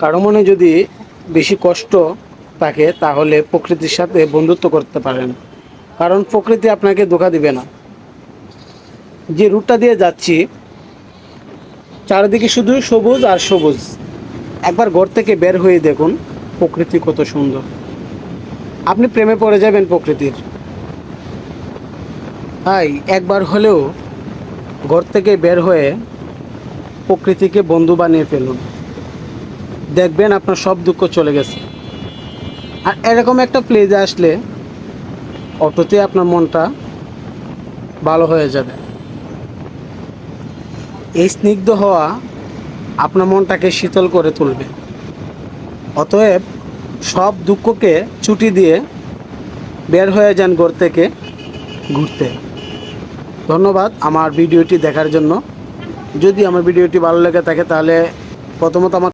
কারো মনে যদি বেশি কষ্ট থাকে তাহলে প্রকৃতির সাথে বন্ধুত্ব করতে পারেন, কারণ প্রকৃতি আপনাকে ধোঁকা দিবে না। যে রুটটা দিয়ে যাচ্ছি চারিদিকে শুধু সবুজ আর সবুজ। একবার ঘর থেকে বের হয়ে দেখুন প্রকৃতি কত সুন্দর। আপনি প্রেমে পড়ে যাবেন প্রকৃতির। তাই একবার হলেও ঘর থেকে বের হয়ে প্রকৃতিকে বন্ধু বানিয়ে ফেলুন, দেখবেন আপনার সব দুঃখ চলে গেছে। আর এরকম একটা প্লেসে আসলে অটোতে আপনার মনটা ভালো হয়ে যাবে। এই স্নিগ্ধ হওয়া আপনার মনটাকে শীতল করে তুলবে। অতএব সব দুঃখকে ছুটি দিয়ে বের হয়ে যান ঘর থেকে ঘুরতে। ধন্যবাদ আমার ভিডিওটি দেখার জন্য। যদি আমার ভিডিওটি ভালো লেগে থাকে তাহলে প্রথমত আমার